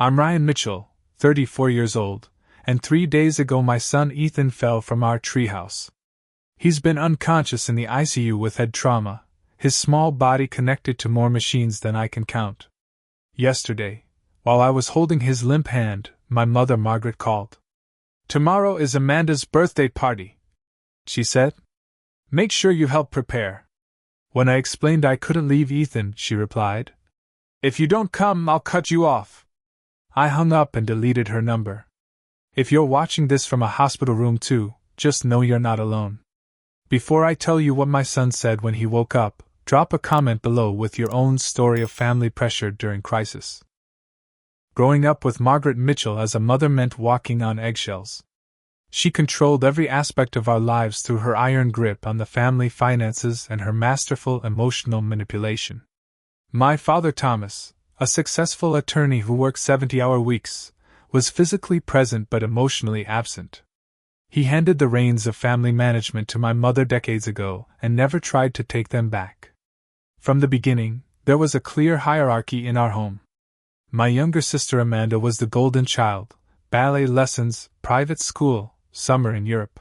I'm Ryan Mitchell, 34 years old, and 3 days ago my son Ethan fell from our treehouse. He's been unconscious in the ICU with head trauma, his small body connected to more machines than I can count. Yesterday, while I was holding his limp hand, my mother Margaret called. "Tomorrow is Amanda's birthday party," she said. "Make sure you help prepare." When I explained I couldn't leave Ethan, she replied, "If you don't come, I'll cut you off." I hung up and deleted her number. If you're watching this from a hospital room too, just know you're not alone. Before I tell you what my son said when he woke up, drop a comment below with your own story of family pressure during crisis. Growing up with Margaret Mitchell as a mother meant walking on eggshells. She controlled every aspect of our lives through her iron grip on the family finances and her masterful emotional manipulation. My father Thomas, a successful attorney who worked 70-hour weeks, was physically present but emotionally absent. He handed the reins of family management to my mother decades ago and never tried to take them back. From the beginning, there was a clear hierarchy in our home. My younger sister Amanda was the golden child, ballet lessons, private school, summer in Europe.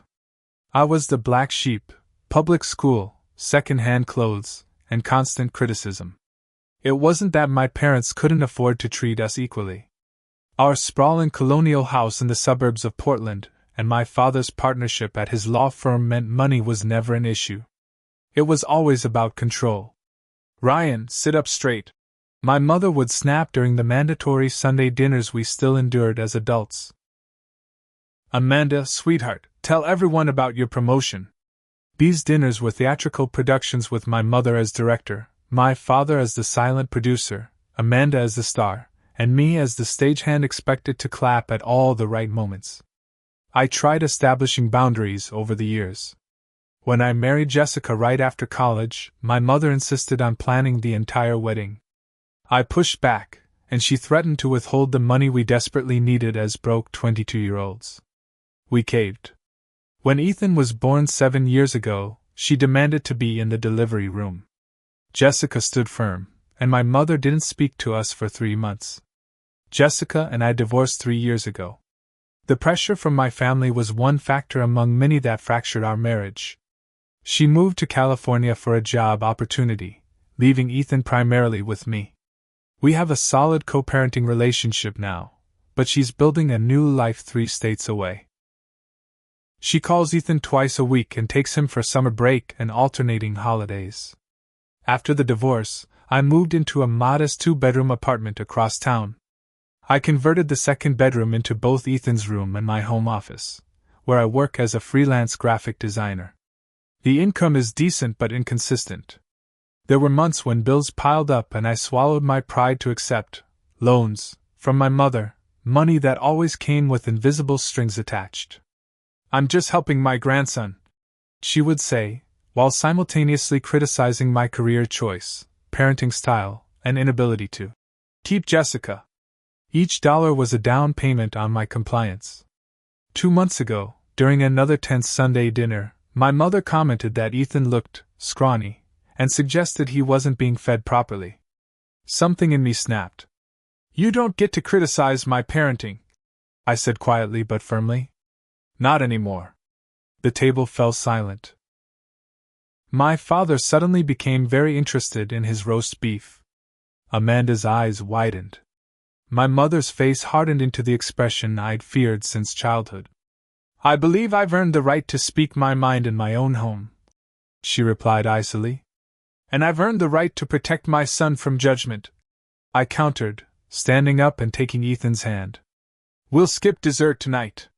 I was the black sheep, public school, second-hand clothes, and constant criticism. It wasn't that my parents couldn't afford to treat us equally. Our sprawling colonial house in the suburbs of Portland and my father's partnership at his law firm meant money was never an issue. It was always about control. "Ryan, sit up straight," my mother would snap during the mandatory Sunday dinners we still endured as adults. "Amanda, sweetheart, tell everyone about your promotion." These dinners were theatrical productions with my mother as director, my father as the silent producer, Amanda as the star, and me as the stagehand expected to clap at all the right moments. I tried establishing boundaries over the years. When I married Jessica right after college, my mother insisted on planning the entire wedding. I pushed back, and she threatened to withhold the money we desperately needed as broke 22-year-olds. We caved. When Ethan was born 7 years ago, she demanded to be in the delivery room. Jessica stood firm, and my mother didn't speak to us for 3 months. Jessica and I divorced 3 years ago. The pressure from my family was one factor among many that fractured our marriage. She moved to California for a job opportunity, leaving Ethan primarily with me. We have a solid co-parenting relationship now, but she's building a new life 3 states away. She calls Ethan twice a week and takes him for summer break and alternating holidays. After the divorce, I moved into a modest 2-bedroom apartment across town. I converted the second bedroom into both Ethan's room and my home office, where I work as a freelance graphic designer. The income is decent but inconsistent. There were months when bills piled up and I swallowed my pride to accept loans from my mother, money that always came with invisible strings attached. "I'm just helping my grandson," she would say, while simultaneously criticizing my career choice, parenting style, and inability to keep Jessica. Each dollar was a down payment on my compliance. 2 months ago, during another tense Sunday dinner, my mother commented that Ethan looked scrawny and suggested he wasn't being fed properly. Something in me snapped. "You don't get to criticize my parenting," I said quietly but firmly. "Not anymore." The table fell silent. My father suddenly became very interested in his roast beef. Amanda's eyes widened. My mother's face hardened into the expression I'd feared since childhood. "I believe I've earned the right to speak my mind in my own home," she replied icily. "And I've earned the right to protect my son from judgment," I countered, standing up and taking Ethan's hand. "We'll skip dessert tonight."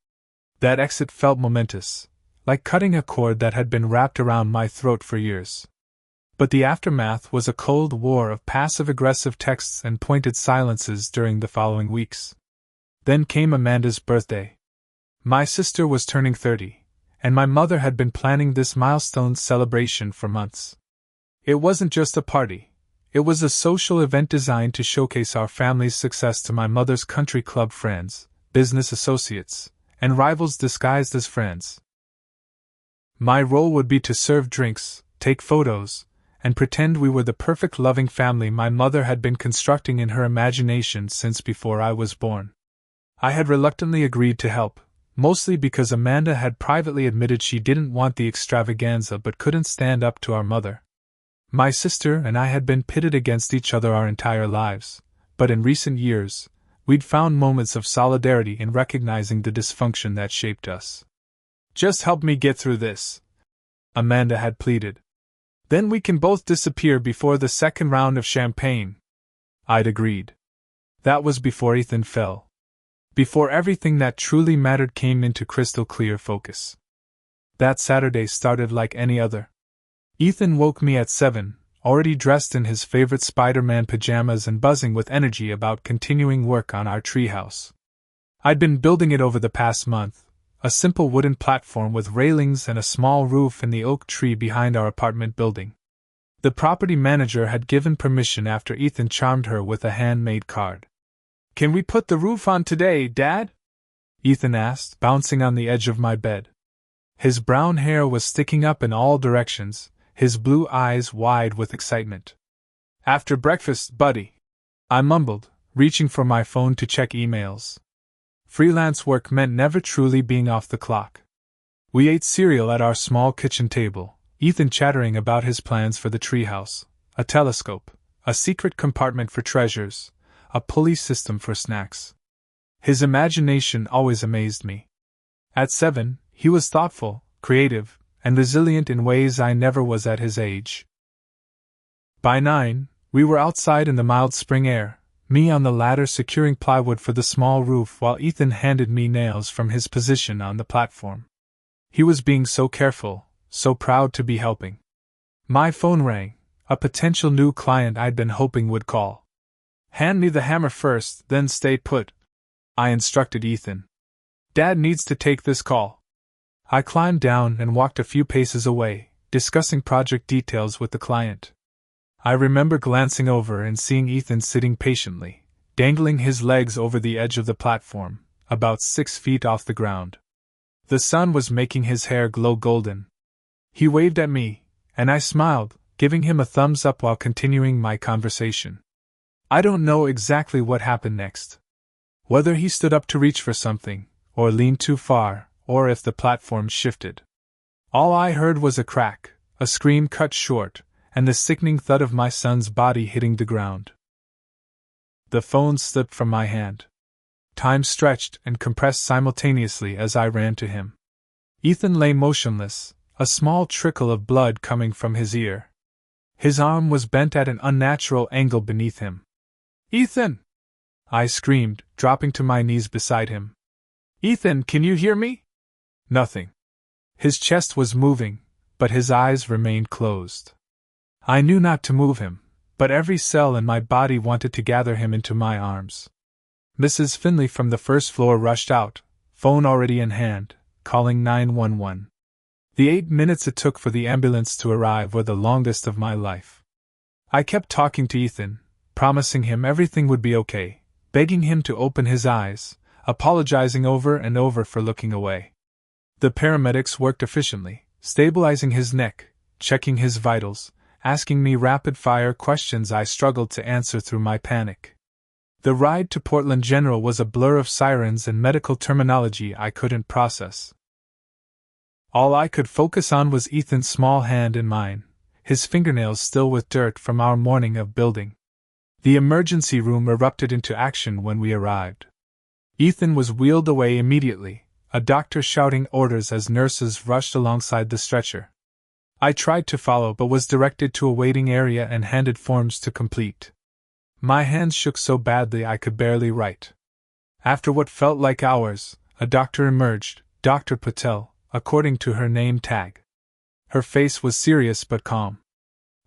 That exit felt momentous, like cutting a cord that had been wrapped around my throat for years. But the aftermath was a cold war of passive-aggressive texts and pointed silences during the following weeks. Then came Amanda's birthday. My sister was turning 30, and my mother had been planning this milestone celebration for months. It wasn't just a party. It was a social event designed to showcase our family's success to my mother's country club friends, business associates, and rivals disguised as friends. My role would be to serve drinks, take photos, and pretend we were the perfect loving family my mother had been constructing in her imagination since before I was born. I had reluctantly agreed to help, mostly because Amanda had privately admitted she didn't want the extravaganza but couldn't stand up to our mother. My sister and I had been pitted against each other our entire lives, but in recent years, we'd found moments of solidarity in recognizing the dysfunction that shaped us. "Just help me get through this," Amanda had pleaded. "Then we can both disappear before the second round of champagne." I'd agreed. That was before Ethan fell. Before everything that truly mattered came into crystal clear focus. That Saturday started like any other. Ethan woke me at 7, already dressed in his favorite Spider-Man pajamas and buzzing with energy about continuing work on our treehouse. I'd been building it over the past month, a simple wooden platform with railings and a small roof in the oak tree behind our apartment building. The property manager had given permission after Ethan charmed her with a handmade card. "Can we put the roof on today, Dad?" Ethan asked, bouncing on the edge of my bed. His brown hair was sticking up in all directions, his blue eyes wide with excitement. "After breakfast, buddy," I mumbled, reaching for my phone to check emails. Freelance work meant never truly being off the clock. We ate cereal at our small kitchen table, Ethan chattering about his plans for the treehouse, a telescope, a secret compartment for treasures, a pulley system for snacks. His imagination always amazed me. At 7, he was thoughtful, creative, and resilient in ways I never was at his age. By 9, we were outside in the mild spring air, me on the ladder securing plywood for the small roof while Ethan handed me nails from his position on the platform. He was being so careful, so proud to be helping. My phone rang, a potential new client I'd been hoping would call. "Hand me the hammer first, then stay put," I instructed Ethan. "Dad needs to take this call." I climbed down and walked a few paces away, discussing project details with the client. I remember glancing over and seeing Ethan sitting patiently, dangling his legs over the edge of the platform, about 6 feet off the ground. The sun was making his hair glow golden. He waved at me, and I smiled, giving him a thumbs up while continuing my conversation. I don't know exactly what happened next. Whether he stood up to reach for something, or leaned too far, or if the platform shifted. All I heard was a crack, a scream cut short, and the sickening thud of my son's body hitting the ground. The phone slipped from my hand. Time stretched and compressed simultaneously as I ran to him. Ethan lay motionless, a small trickle of blood coming from his ear. His arm was bent at an unnatural angle beneath him. "Ethan!" I screamed, dropping to my knees beside him. "Ethan, can you hear me?" Nothing. His chest was moving, but his eyes remained closed. I knew not to move him, but every cell in my body wanted to gather him into my arms. Mrs. Finley from the first floor rushed out, phone already in hand, calling 911. The 8 minutes it took for the ambulance to arrive were the longest of my life. I kept talking to Ethan, promising him everything would be okay, begging him to open his eyes, apologizing over and over for looking away. The paramedics worked efficiently, stabilizing his neck, checking his vitals, asking me rapid-fire questions I struggled to answer through my panic. The ride to Portland General was a blur of sirens and medical terminology I couldn't process. All I could focus on was Ethan's small hand in mine, his fingernails still with dirt from our morning of building. The emergency room erupted into action when we arrived. Ethan was wheeled away immediately, a doctor shouting orders as nurses rushed alongside the stretcher. I tried to follow but was directed to a waiting area and handed forms to complete. My hands shook so badly I could barely write. After what felt like hours, a doctor emerged, Dr. Patel, according to her name tag. Her face was serious but calm.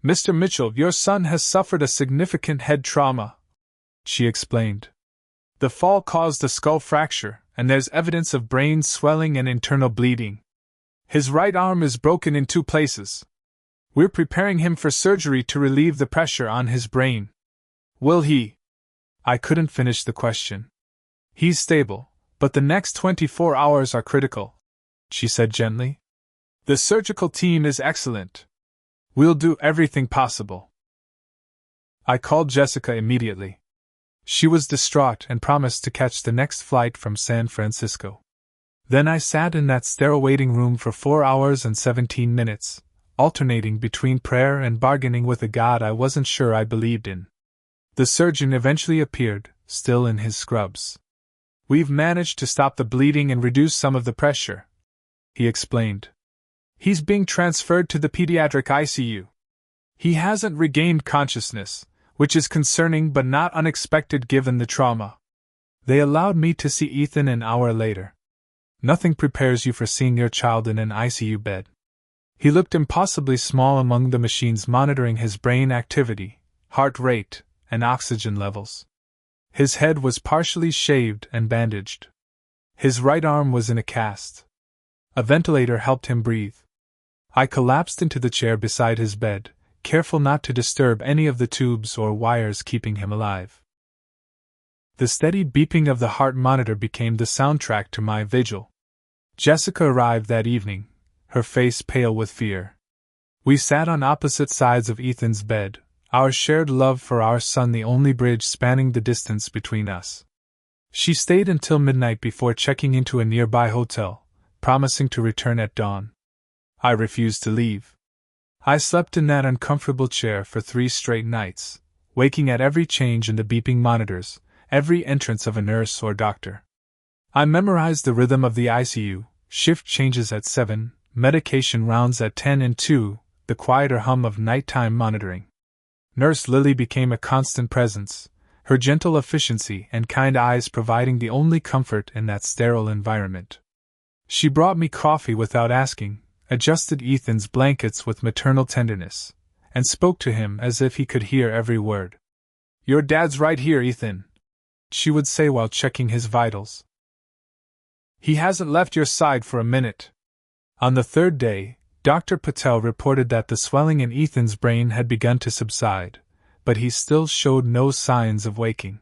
"Mr. Mitchell, your son has suffered a significant head trauma," she explained. "The fall caused a skull fracture, and there's evidence of brain swelling and internal bleeding. His right arm is broken in 2 places. We're preparing him for surgery to relieve the pressure on his brain. Will he?" I couldn't finish the question. "He's stable, but the next 24 hours are critical," she said gently. "The surgical team is excellent. We'll do everything possible. I called Jessica immediately. She was distraught and promised to catch the next flight from San Francisco. Then I sat in that sterile waiting room for 4 hours and 17 minutes, alternating between prayer and bargaining with a God I wasn't sure I believed in. The surgeon eventually appeared, still in his scrubs. "We've managed to stop the bleeding and reduce some of the pressure," he explained. "He's being transferred to the pediatric ICU. He hasn't regained consciousness, which is concerning but not unexpected given the trauma." They allowed me to see Ethan an hour later. Nothing prepares you for seeing your child in an ICU bed. He looked impossibly small among the machines monitoring his brain activity, heart rate, and oxygen levels. His head was partially shaved and bandaged. His right arm was in a cast. A ventilator helped him breathe. I collapsed into the chair beside his bed, careful not to disturb any of the tubes or wires keeping him alive. The steady beeping of the heart monitor became the soundtrack to my vigil. Jessica arrived that evening, her face pale with fear. We sat on opposite sides of Ethan's bed, our shared love for our son the only bridge spanning the distance between us. She stayed until midnight before checking into a nearby hotel, promising to return at dawn. I refused to leave. I slept in that uncomfortable chair for 3 straight nights, waking at every change in the beeping monitors, every entrance of a nurse or doctor. I memorized the rhythm of the ICU, shift changes at 7, medication rounds at 10 and 2, the quieter hum of nighttime monitoring. Nurse Lily became a constant presence, her gentle efficiency and kind eyes providing the only comfort in that sterile environment. She brought me coffee without asking, adjusted Ethan's blankets with maternal tenderness, and spoke to him as if he could hear every word. "Your dad's right here, Ethan," she would say while checking his vitals. "He hasn't left your side for a minute." On the 3rd day, Dr. Patel reported that the swelling in Ethan's brain had begun to subside, but he still showed no signs of waking.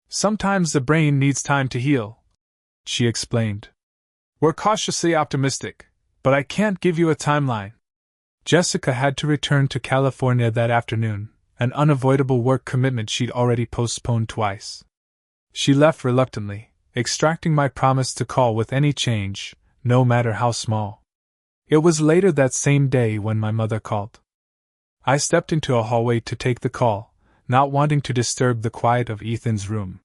"Sometimes the brain needs time to heal," she explained. "We're cautiously optimistic, but I can't give you a timeline." Jessica had to return to California that afternoon, an unavoidable work commitment she'd already postponed twice. She left reluctantly, extracting my promise to call with any change, no matter how small. It was later that same day when my mother called. I stepped into a hallway to take the call, not wanting to disturb the quiet of Ethan's room.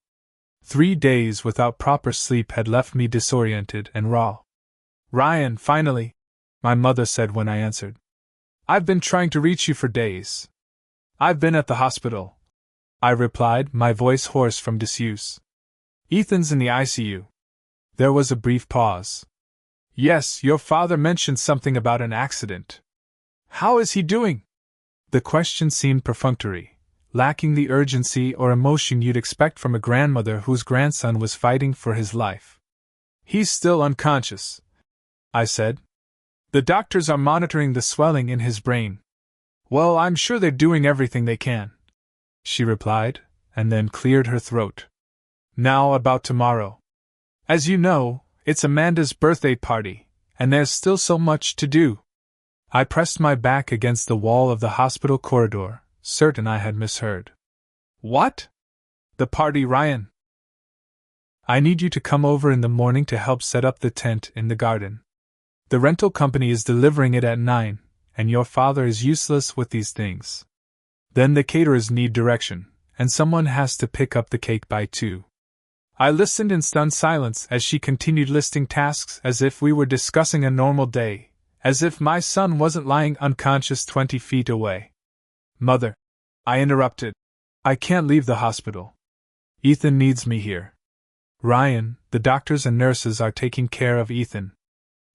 3 days without proper sleep had left me disoriented and raw. "Ryan, finally," my mother said when I answered. "I've been trying to reach you for days." "I've been at the hospital," I replied, my voice hoarse from disuse. "Ethan's in the ICU." There was a brief pause. "Yes, your father mentioned something about an accident. How is he doing?" The question seemed perfunctory, lacking the urgency or emotion you'd expect from a grandmother whose grandson was fighting for his life. "He's still unconscious," I said. "The doctors are monitoring the swelling in his brain." "Well, I'm sure they're doing everything they can," she replied, and then cleared her throat. "Now about tomorrow. As you know, it's Amanda's birthday party, and there's still so much to do." I pressed my back against the wall of the hospital corridor, certain I had misheard. "What? The party, Ryan?" "I need you to come over in the morning to help set up the tent in the garden. The rental company is delivering it at 9, and your father is useless with these things. Then the caterers need direction, and someone has to pick up the cake by 2. I listened in stunned silence as she continued listing tasks as if we were discussing a normal day, as if my son wasn't lying unconscious 20 feet away. "Mother," I interrupted, "I can't leave the hospital. Ethan needs me here. Ryan, the doctors and nurses are taking care of Ethan.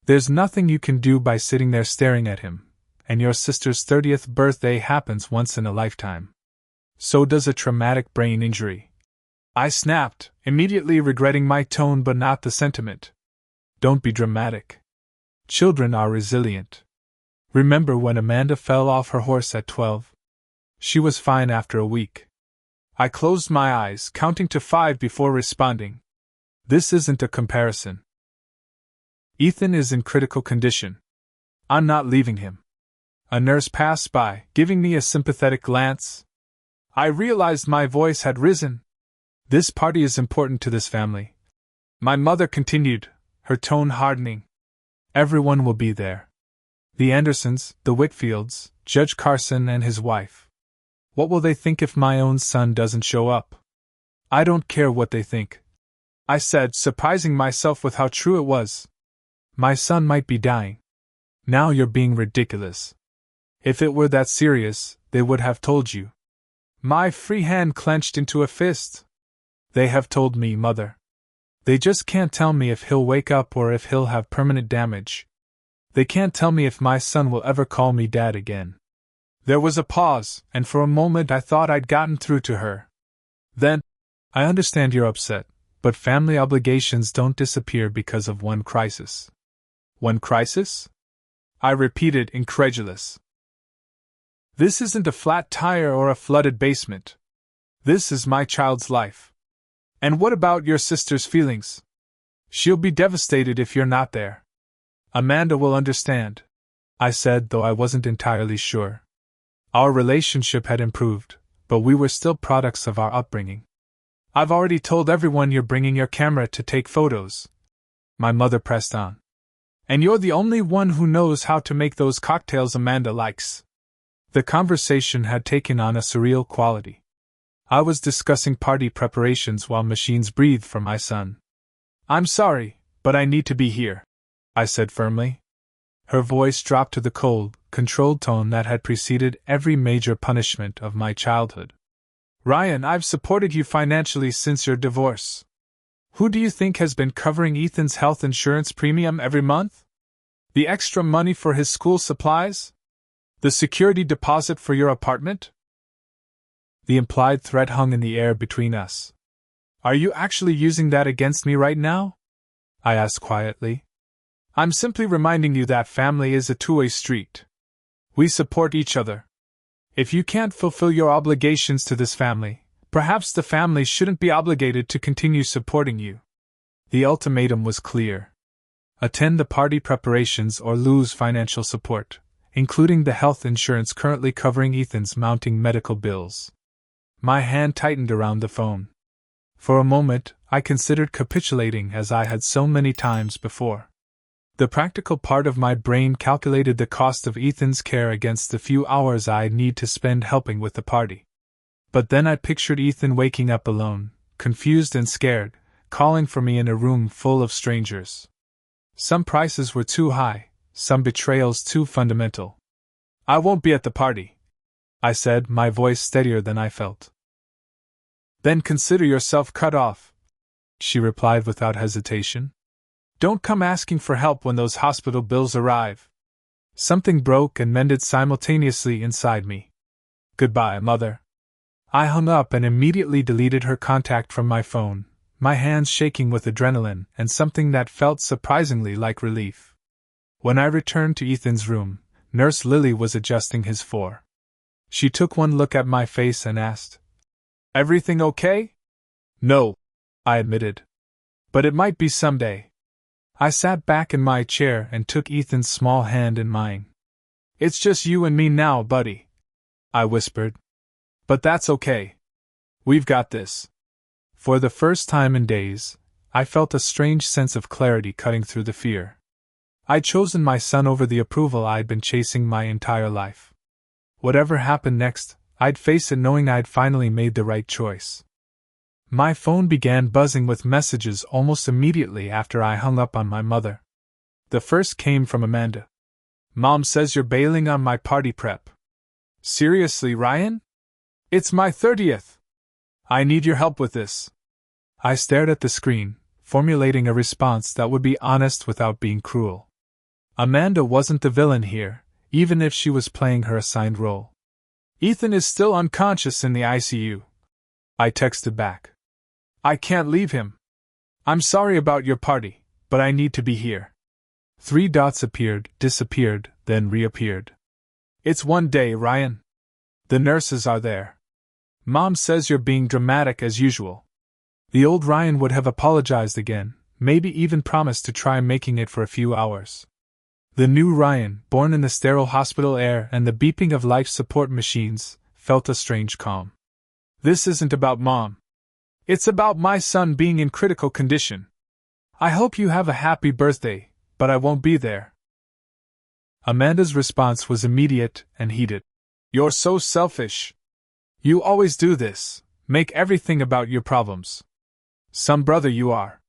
There's nothing you can do by sitting there staring at him, and your sister's 30th birthday happens once in a lifetime. So does a traumatic brain injury." I snapped, immediately regretting my tone but not the sentiment. "Don't be dramatic. Children are resilient. Remember when Amanda fell off her horse at 12? She was fine after a week." I closed my eyes, counting to 5 before responding. "This isn't a comparison. Ethan is in critical condition. I'm not leaving him. A nurse passed by, giving me a sympathetic glance. I realized my voice had risen. This party is important to this family. My mother continued, her tone hardening. Everyone will be there. The Andersons, the Whitfields, Judge Carson and his wife. What will they think if my own son doesn't show up? I don't care what they think, I said, surprising myself with how true it was. My son might be dying. Now you're being ridiculous. If it were that serious, they would have told you. My free hand clenched into a fist. They have told me, Mother. They just can't tell me if he'll wake up or if he'll have permanent damage. They can't tell me if my son will ever call me Dad again. There was a pause, and for a moment I thought I'd gotten through to her. Then, I understand you're upset, but family obligations don't disappear because of one crisis. One crisis? I repeated, incredulous. This isn't a flat tire or a flooded basement. This is my child's life. And what about your sister's feelings? She'll be devastated if you're not there. Amanda will understand, I said, though I wasn't entirely sure. Our relationship had improved, but we were still products of our upbringing. I've already told everyone you're bringing your camera to take photos. My mother pressed on. And you're the only one who knows how to make those cocktails Amanda likes. The conversation had taken on a surreal quality. I was discussing party preparations while machines breathed for my son. I'm sorry, but I need to be here, I said firmly. Her voice dropped to the cold, controlled tone that had preceded every major punishment of my childhood. Ryan, I've supported you financially since your divorce. Who do you think has been covering Ethan's health insurance premium every month? The extra money for his school supplies? The security deposit for your apartment? The implied threat hung in the air between us. Are you actually using that against me right now? I asked quietly. I'm simply reminding you that family is a two-way street. We support each other. If you can't fulfill your obligations to this family, perhaps the family shouldn't be obligated to continue supporting you. The ultimatum was clear. Attend the party preparations or lose financial support, including the health insurance currently covering Ethan's mounting medical bills. My hand tightened around the phone. For a moment, I considered capitulating as I had so many times before. The practical part of my brain calculated the cost of Ethan's care against the few hours I'd need to spend helping with the party. But then I pictured Ethan waking up alone, confused and scared, calling for me in a room full of strangers. Some prices were too high, some betrayals too fundamental. I won't be at the party, I said, my voice steadier than I felt. Then consider yourself cut off, she replied without hesitation. Don't come asking for help when those hospital bills arrive. Something broke and mended simultaneously inside me. Goodbye, Mother. I hung up and immediately deleted her contact from my phone, my hands shaking with adrenaline and something that felt surprisingly like relief. When I returned to Ethan's room, Nurse Lily was adjusting his four. She took one look at my face and asked, "Everything okay?" "No," I admitted. "But it might be someday." I sat back in my chair and took Ethan's small hand in mine. "It's just you and me now, buddy," I whispered. "But that's okay. We've got this." For the first time in days, I felt a strange sense of clarity cutting through the fear. I'd chosen my son over the approval I'd been chasing my entire life. Whatever happened next, I'd face it knowing I'd finally made the right choice. My phone began buzzing with messages almost immediately after I hung up on my mother. The first came from Amanda. "Mom says you're bailing on my party prep." "Seriously, Ryan? It's my 30th. I need your help with this." I stared at the screen, formulating a response that would be honest without being cruel. Amanda wasn't the villain here, even if she was playing her assigned role. "Ethan is still unconscious in the ICU," I texted back. "I can't leave him. I'm sorry about your party, but I need to be here." 3 dots appeared, disappeared, then reappeared. "It's one day, Ryan. The nurses are there. Mom says you're being dramatic as usual." The old Ryan would have apologized again, maybe even promised to try making it for a few hours. The new Ryan, born in the sterile hospital air and the beeping of life support machines, felt a strange calm. This isn't about Mom. It's about my son being in critical condition. I hope you have a happy birthday, but I won't be there. Amanda's response was immediate and heated. You're so selfish. You always do this, make everything about your problems. Some brother you are.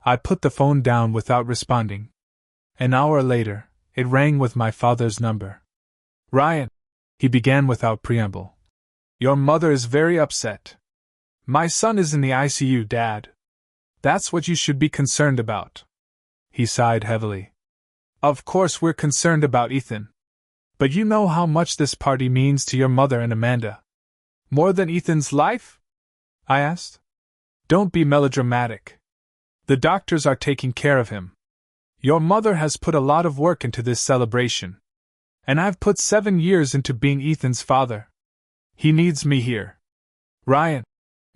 I put the phone down without responding. An hour later, it rang with my father's number. Ryan, he began without preamble. Your mother is very upset. My son is in the ICU, Dad. That's what you should be concerned about. He sighed heavily. Of course we're concerned about Ethan. But you know how much this party means to your mother and Amanda. More than Ethan's life? I asked. Don't be melodramatic. The doctors are taking care of him. Your mother has put a lot of work into this celebration. And I've put 7 years into being Ethan's father. He needs me here. Ryan.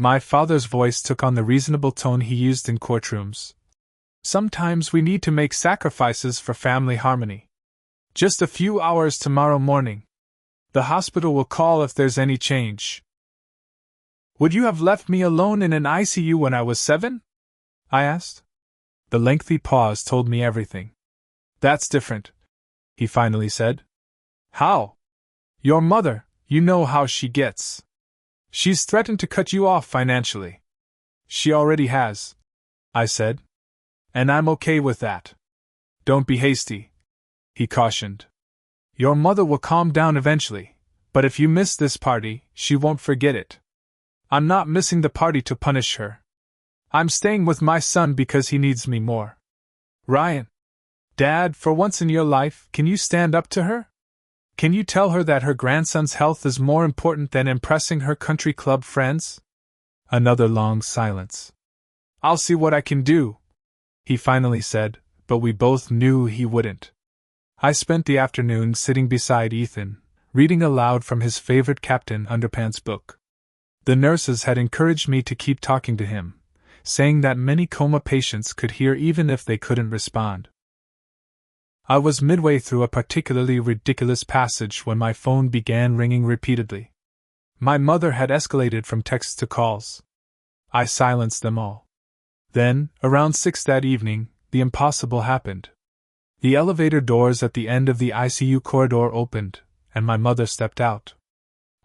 My father's voice took on the reasonable tone he used in courtrooms. Sometimes we need to make sacrifices for family harmony. Just a few hours tomorrow morning. The hospital will call if there's any change. Would you have left me alone in an ICU when I was 7? I asked. The lengthy pause told me everything. That's different, he finally said. How? Your mother, you know how she gets. She's threatened to cut you off financially. She already has, I said. And I'm okay with that. Don't be hasty, he cautioned. Your mother will calm down eventually, but if you miss this party, she won't forget it. I'm not missing the party to punish her. I'm staying with my son because he needs me more. Ryan. Dad, for once in your life, can you stand up to her? Can you tell her that her grandson's health is more important than impressing her country club friends? Another long silence. I'll see what I can do, he finally said, but we both knew he wouldn't. I spent the afternoon sitting beside Ethan, reading aloud from his favorite Captain Underpants book. The nurses had encouraged me to keep talking to him, saying that many coma patients could hear even if they couldn't respond. I was midway through a particularly ridiculous passage when my phone began ringing repeatedly. My mother had escalated from texts to calls. I silenced them all. Then, around 6 that evening, the impossible happened. The elevator doors at the end of the ICU corridor opened, and my mother stepped out.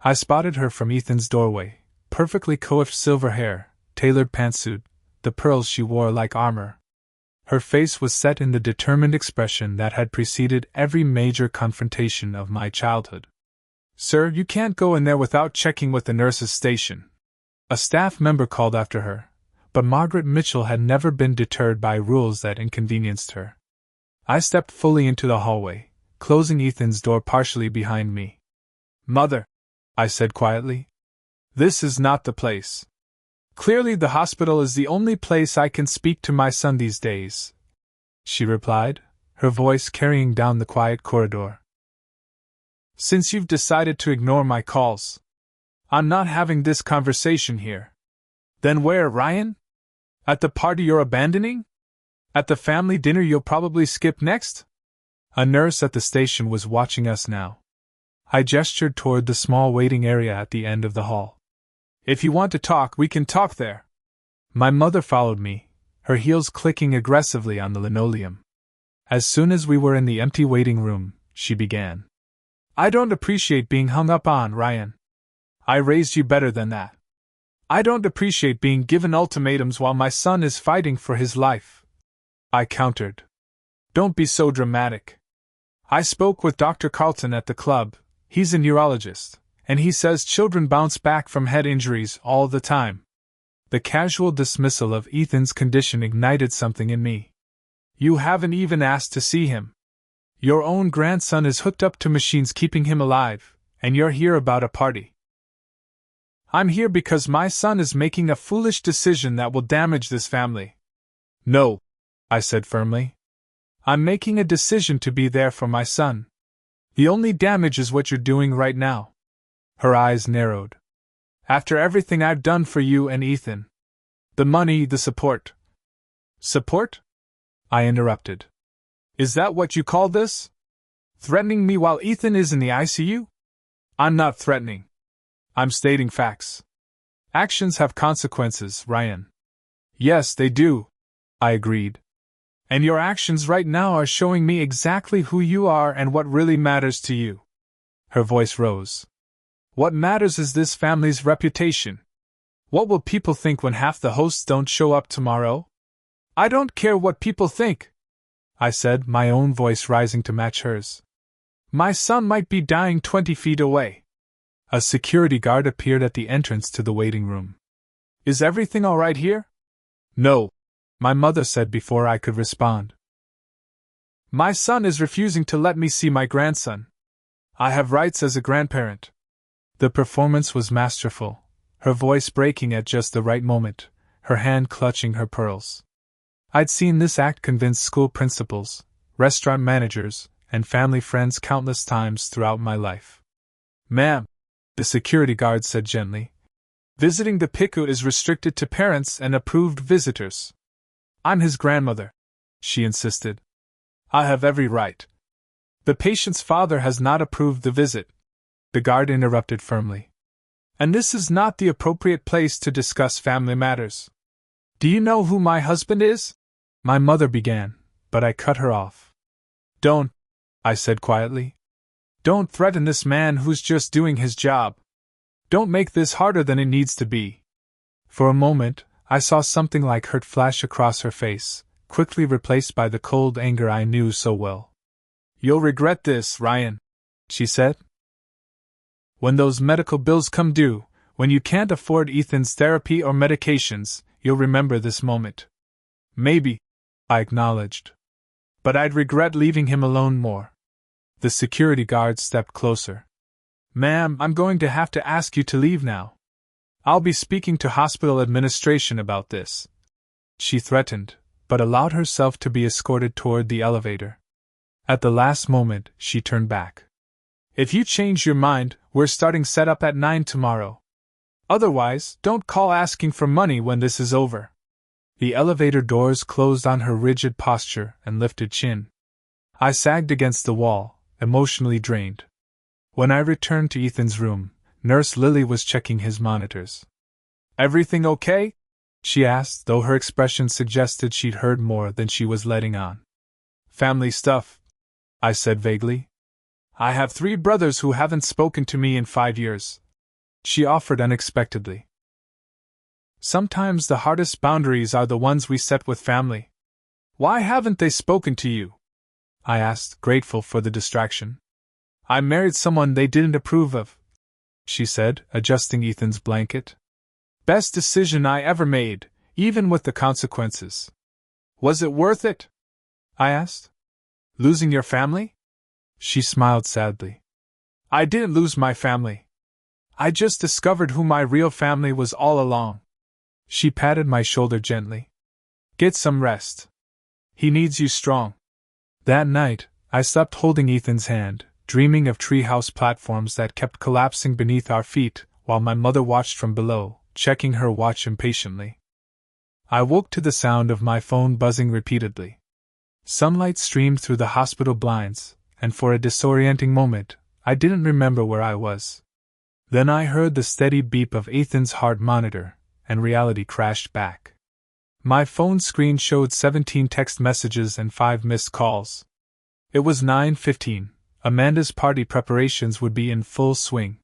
I spotted her from Ethan's doorway, perfectly coiffed silver hair, tailored pantsuit, the pearls she wore like armor. Her face was set in the determined expression that had preceded every major confrontation of my childhood. Sir, you can't go in there without checking with the nurses' station. A staff member called after her, but Margaret Mitchell had never been deterred by rules that inconvenienced her. I stepped fully into the hallway, closing Ethan's door partially behind me. Mother, I said quietly, this is not the place. Clearly the hospital is the only place I can speak to my son these days, she replied, her voice carrying down the quiet corridor. Since you've decided to ignore my calls, I'm not having this conversation here. Then where, Ryan? At the party you're abandoning? At the family dinner you'll probably skip next? A nurse at the station was watching us now. I gestured toward the small waiting area at the end of the hall. If you want to talk, we can talk there. My mother followed me, her heels clicking aggressively on the linoleum. As soon as we were in the empty waiting room, she began. I don't appreciate being hung up on, Ryan. I raised you better than that. I don't appreciate being given ultimatums while my son is fighting for his life. I countered. Don't be so dramatic. I spoke with Dr. Carlton at the club, he's a neurologist, and he says children bounce back from head injuries all the time. The casual dismissal of Ethan's condition ignited something in me. You haven't even asked to see him. Your own grandson is hooked up to machines keeping him alive, and you're here about a party. I'm here because my son is making a foolish decision that will damage this family. No, I said firmly. I'm making a decision to be there for my son. The only damage is what you're doing right now. Her eyes narrowed. After everything I've done for you and Ethan. The money, the support. Support? I interrupted. Is that what you call this? Threatening me while Ethan is in the ICU? I'm not threatening. I'm stating facts. Actions have consequences, Ryan. Yes, they do, I agreed. And your actions right now are showing me exactly who you are and what really matters to you. Her voice rose. What matters is this family's reputation. What will people think when half the hosts don't show up tomorrow? I don't care what people think, I said, my own voice rising to match hers. My son might be dying 20 feet away. A security guard appeared at the entrance to the waiting room. Is everything all right here? No, my mother said before I could respond. My son is refusing to let me see my grandson. I have rights as a grandparent. The performance was masterful, her voice breaking at just the right moment, her hand clutching her pearls. I'd seen this act convince school principals, restaurant managers, and family friends countless times throughout my life. Ma'am, the security guard said gently, visiting the PICU is restricted to parents and approved visitors. I'm his grandmother, she insisted. I have every right. The patient's father has not approved the visit, the guard interrupted firmly. And this is not the appropriate place to discuss family matters. Do you know who my husband is? My mother began, but I cut her off. Don't, I said quietly. Don't threaten this man who's just doing his job. Don't make this harder than it needs to be. For a moment, I saw something like hurt flash across her face, quickly replaced by the cold anger I knew so well. You'll regret this, Ryan, she said. When those medical bills come due, when you can't afford Ethan's therapy or medications, you'll remember this moment. Maybe, I acknowledged. But I'd regret leaving him alone more. The security guard stepped closer. Ma'am, I'm going to have to ask you to leave now. I'll be speaking to hospital administration about this, she threatened, but allowed herself to be escorted toward the elevator. At the last moment, she turned back. If you change your mind, we're starting setup at 9 tomorrow. Otherwise, don't call asking for money when this is over. The elevator doors closed on her rigid posture and lifted chin. I sagged against the wall, emotionally drained. When I returned to Ethan's room, Nurse Lily was checking his monitors. Everything okay? She asked, though her expression suggested she'd heard more than she was letting on. Family stuff, I said vaguely. I have 3 brothers who haven't spoken to me in 5 years, she offered unexpectedly. Sometimes the hardest boundaries are the ones we set with family. Why haven't they spoken to you? I asked, grateful for the distraction. I married someone they didn't approve of, she said, adjusting Ethan's blanket. Best decision I ever made, even with the consequences. Was it worth it? I asked. Losing your family? She smiled sadly. I didn't lose my family. I just discovered who my real family was all along. She patted my shoulder gently. Get some rest. He needs you strong. That night, I slept holding Ethan's hand, dreaming of treehouse platforms that kept collapsing beneath our feet, while my mother watched from below, checking her watch impatiently. I woke to the sound of my phone buzzing repeatedly. Sunlight streamed through the hospital blinds, and for a disorienting moment, I didn't remember where I was. Then I heard the steady beep of Ethan's heart monitor, and reality crashed back. My phone screen showed 17 text messages and 5 missed calls. It was 9:15. Amanda's party preparations would be in full swing.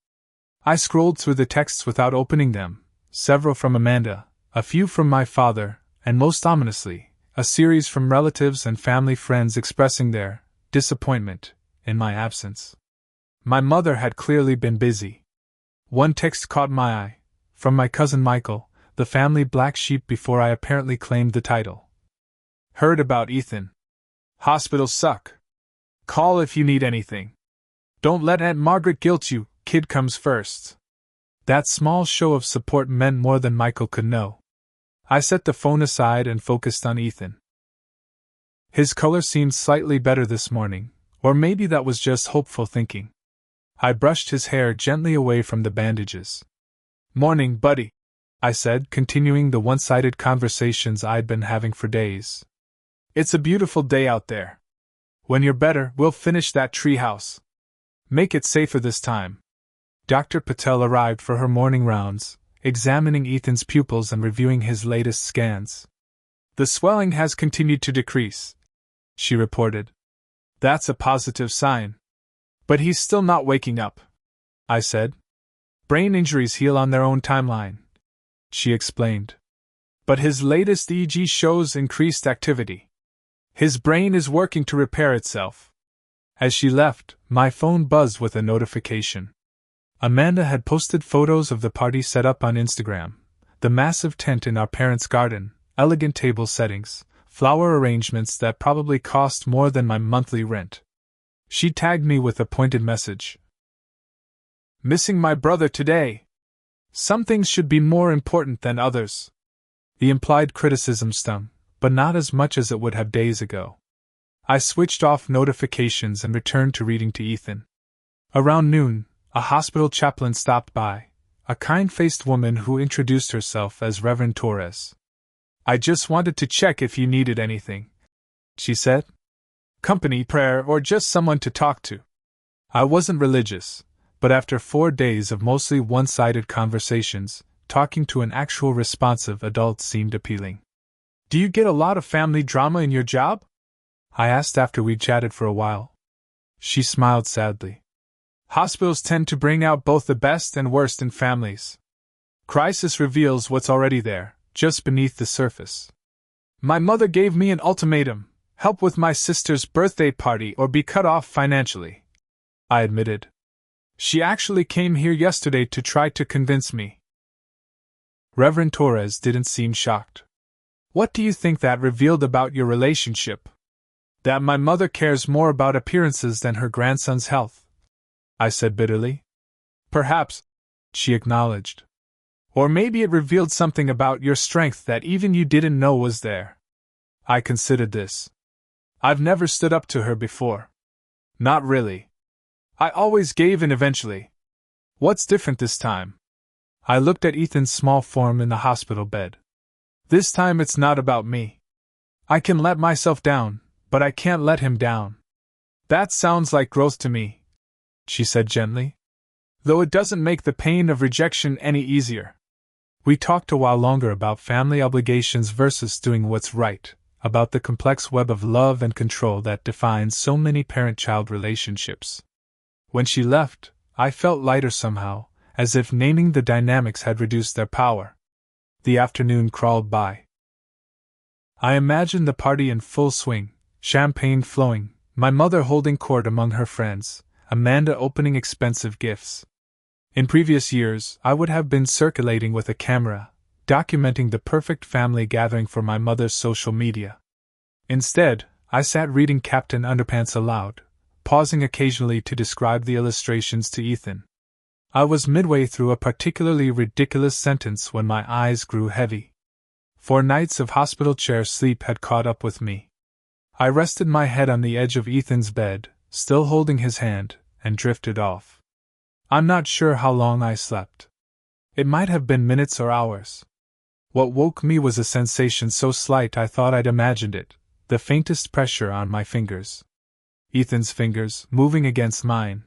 I scrolled through the texts without opening them, several from Amanda, a few from my father, and most ominously, a series from relatives and family friends expressing their disappointment in my absence. My mother had clearly been busy. One text caught my eye, from my cousin Michael, the family black sheep before I apparently claimed the title. Heard about Ethan. Hospitals suck. Call if you need anything. Don't let Aunt Margaret guilt you, kid comes first. That small show of support meant more than Michael could know. I set the phone aside and focused on Ethan. His color seemed slightly better this morning, or maybe that was just hopeful thinking. I brushed his hair gently away from the bandages. Morning, buddy, I said, continuing the one-sided conversations I'd been having for days. It's a beautiful day out there. When you're better, we'll finish that treehouse. Make it safer this time. Dr. Patel arrived for her morning rounds, examining Ethan's pupils and reviewing his latest scans. The swelling has continued to decrease, she reported. That's a positive sign. But he's still not waking up, I said. Brain injuries heal on their own timeline, she explained. But his latest EEG shows increased activity. His brain is working to repair itself. As she left, my phone buzzed with a notification. Amanda had posted photos of the party set up on Instagram, the massive tent in our parents' garden, elegant table settings, flower arrangements that probably cost more than my monthly rent. She tagged me with a pointed message. Missing my brother today. Some things should be more important than others. The implied criticism stung, but not as much as it would have days ago. I switched off notifications and returned to reading to Ethan. Around noon, a hospital chaplain stopped by, a kind-faced woman who introduced herself as Reverend Torres. I just wanted to check if you needed anything, she said. Company, prayer, or just someone to talk to. I wasn't religious, but after 4 days of mostly one-sided conversations, talking to an actual responsive adult seemed appealing. Do you get a lot of family drama in your job? I asked after we'd chatted for a while. She smiled sadly. Hospitals tend to bring out both the best and worst in families. Crisis reveals what's already there, just beneath the surface. My mother gave me an ultimatum: help with my sister's birthday party or be cut off financially, I admitted. She actually came here yesterday to try to convince me. Reverend Torres didn't seem shocked. What do you think that revealed about your relationship? That my mother cares more about appearances than her grandson's health, I said bitterly. Perhaps, she acknowledged. Or maybe it revealed something about your strength that even you didn't know was there. I considered this. I've never stood up to her before. Not really. I always gave in eventually. What's different this time? I looked at Ethan's small form in the hospital bed. This time it's not about me. I can let myself down, but I can't let him down. That sounds like growth to me, she said gently. Though it doesn't make the pain of rejection any easier. We talked a while longer about family obligations versus doing what's right, about the complex web of love and control that defines so many parent-child relationships. When she left, I felt lighter somehow, as if naming the dynamics had reduced their power. The afternoon crawled by. I imagined the party in full swing, champagne flowing, my mother holding court among her friends, Amanda opening expensive gifts. In previous years, I would have been circulating with a camera, documenting the perfect family gathering for my mother's social media. Instead, I sat reading Captain Underpants aloud, pausing occasionally to describe the illustrations to Ethan. I was midway through a particularly ridiculous sentence when my eyes grew heavy. 4 nights of hospital chair sleep had caught up with me. I rested my head on the edge of Ethan's bed, still holding his hand, and drifted off. I'm not sure how long I slept. It might have been minutes or hours. What woke me was a sensation so slight I thought I'd imagined it, the faintest pressure on my fingers. Ethan's fingers, moving against mine.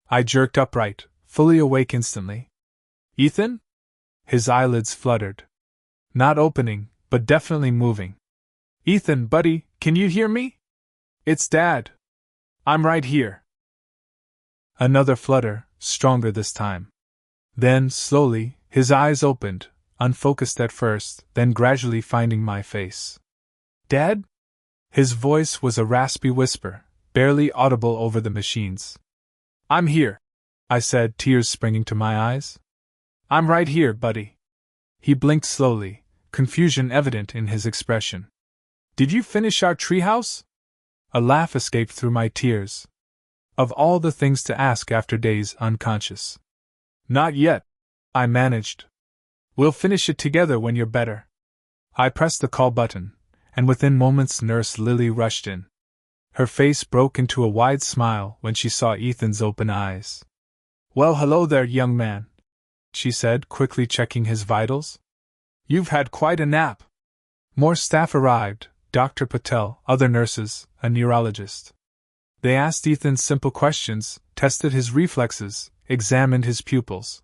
I jerked upright, fully awake instantly. Ethan? His eyelids fluttered. Not opening, but definitely moving. Ethan, buddy, can you hear me? It's Dad. I'm right here. Another flutter, stronger this time. Then, slowly, his eyes opened, unfocused at first, then gradually finding my face. Dad? His voice was a raspy whisper, barely audible over the machines. I'm here, I said, tears springing to my eyes. I'm right here, buddy. He blinked slowly, confusion evident in his expression. Did you finish our treehouse? A laugh escaped through my tears. Of all the things to ask after days unconscious. Not yet, I managed. We'll finish it together when you're better. I pressed the call button, and within moments Nurse Lily rushed in. Her face broke into a wide smile when she saw Ethan's open eyes. Well, hello there, young man, she said, quickly checking his vitals. You've had quite a nap. More staff arrived, Dr. Patel, other nurses, a neurologist. They asked Ethan simple questions, tested his reflexes, examined his pupils.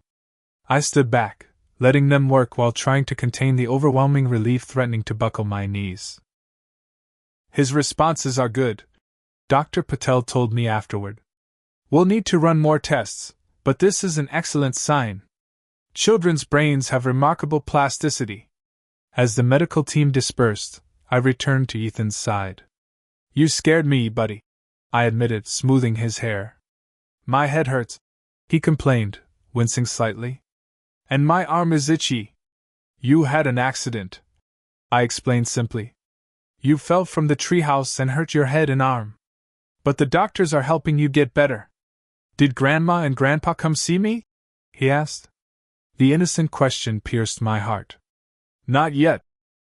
I stood back, letting them work while trying to contain the overwhelming relief threatening to buckle my knees. His responses are good, Dr. Patel told me afterward. We'll need to run more tests, but this is an excellent sign. Children's brains have remarkable plasticity. As the medical team dispersed, I returned to Ethan's side. You scared me, buddy, I admitted, smoothing his hair. My head hurts, he complained, wincing slightly. And my arm is itchy. You had an accident, I explained simply. You fell from the treehouse and hurt your head and arm. But the doctors are helping you get better. Did Grandma and Grandpa come see me? He asked. The innocent question pierced my heart. Not yet,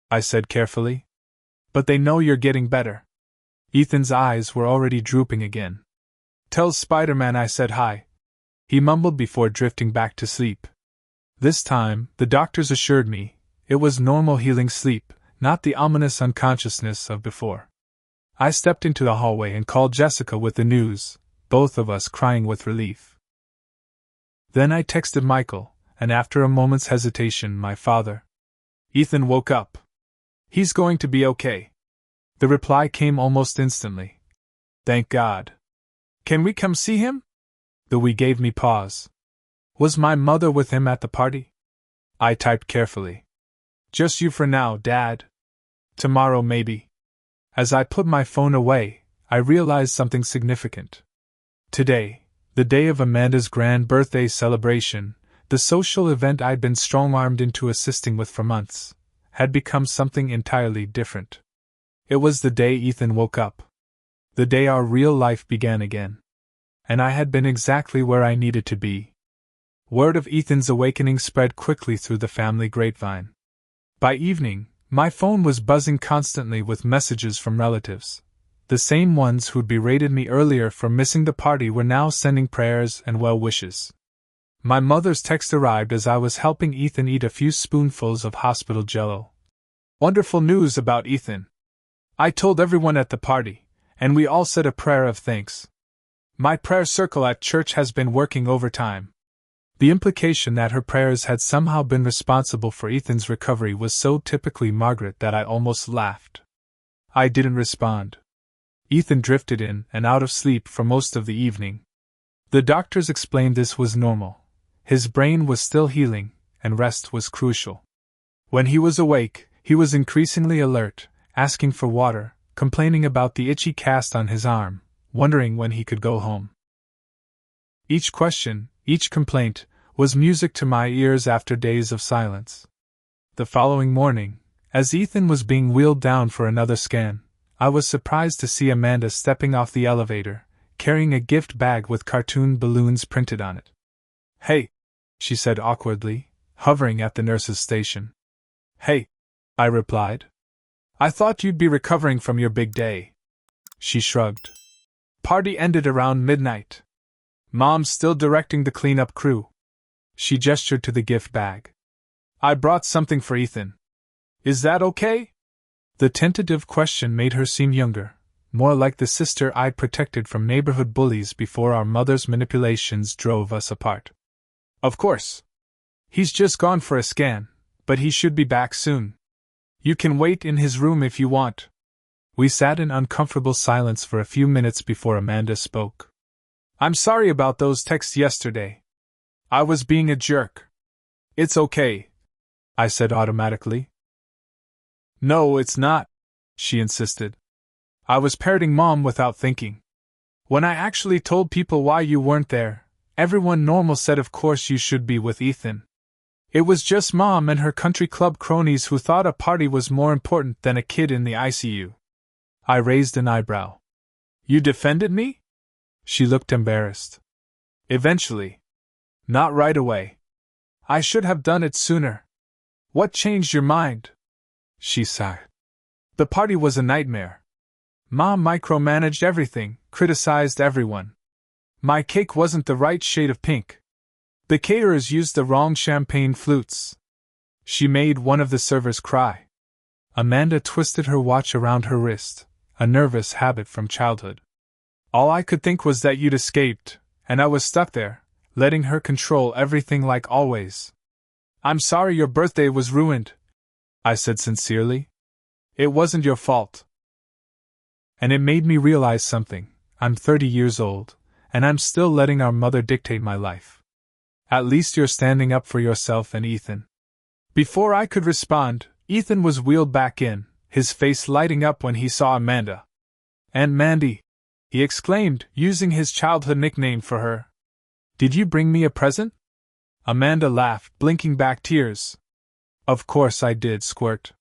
I said carefully. But they know you're getting better. Ethan's eyes were already drooping again. Tell Spider-Man I said hi, he mumbled before drifting back to sleep. This time, the doctors assured me, it was normal healing sleep, not the ominous unconsciousness of before. I stepped into the hallway and called Jessica with the news, both of us crying with relief. Then I texted Michael, and after a moment's hesitation, my father. Ethan woke up. He's going to be okay. The reply came almost instantly. Thank God. Can we come see him? The "we" gave me pause. Was my mother with him at the party? I typed carefully. Just you for now, Dad. Tomorrow maybe. As I put my phone away, I realized something significant. Today, the day of Amanda's grand birthday celebration, the social event I'd been strong-armed into assisting with for months, had become something entirely different. It was the day Ethan woke up. The day our real life began again. And I had been exactly where I needed to be. Word of Ethan's awakening spread quickly through the family grapevine. By evening, my phone was buzzing constantly with messages from relatives. The same ones who'd berated me earlier for missing the party were now sending prayers and well wishes. My mother's text arrived as I was helping Ethan eat a few spoonfuls of hospital jello. Wonderful news about Ethan. I told everyone at the party, and we all said a prayer of thanks. My prayer circle at church has been working overtime. The implication that her prayers had somehow been responsible for Ethan's recovery was so typically Margaret that I almost laughed. I didn't respond. Ethan drifted in and out of sleep for most of the evening. The doctors explained this was normal. His brain was still healing, and rest was crucial. When he was awake, he was increasingly alert, asking for water, complaining about the itchy cast on his arm, wondering when he could go home. Each question, each complaint, was music to my ears after days of silence. The following morning, as Ethan was being wheeled down for another scan, I was surprised to see Amanda stepping off the elevator, carrying a gift bag with cartoon balloons printed on it. Hey, she said awkwardly, hovering at the nurse's station. Hey, I replied. I thought you'd be recovering from your big day. She shrugged. Party ended around midnight. Mom's still directing the cleanup crew. She gestured to the gift bag. I brought something for Ethan. Is that okay? The tentative question made her seem younger, more like the sister I'd protected from neighborhood bullies before our mother's manipulations drove us apart. Of course. He's just gone for a scan, but he should be back soon. You can wait in his room if you want. We sat in uncomfortable silence for a few minutes before Amanda spoke. I'm sorry about those texts yesterday. I was being a jerk. It's okay, I said automatically. No, it's not, she insisted. I was parroting Mom without thinking. When I actually told people why you weren't there, everyone normal said of course you should be with Ethan. It was just Mom and her country club cronies who thought a party was more important than a kid in the ICU. I raised an eyebrow. You defended me? She looked embarrassed. Eventually. Not right away. I should have done it sooner. What changed your mind? She sighed. The party was a nightmare. Mom micromanaged everything, criticized everyone. My cake wasn't the right shade of pink. The caterers used the wrong champagne flutes. She made one of the servers cry. Amanda twisted her watch around her wrist, a nervous habit from childhood. All I could think was that you'd escaped, and I was stuck there, letting her control everything like always. I'm sorry your birthday was ruined, I said sincerely. It wasn't your fault. And it made me realize something. I'm 30 years old, and I'm still letting our mother dictate my life. At least you're standing up for yourself and Ethan. Before I could respond, Ethan was wheeled back in, his face lighting up when he saw Amanda. "Aunt Mandy," he exclaimed, using his childhood nickname for her. "Did you bring me a present?" Amanda laughed, blinking back tears. "Of course I did, Squirt.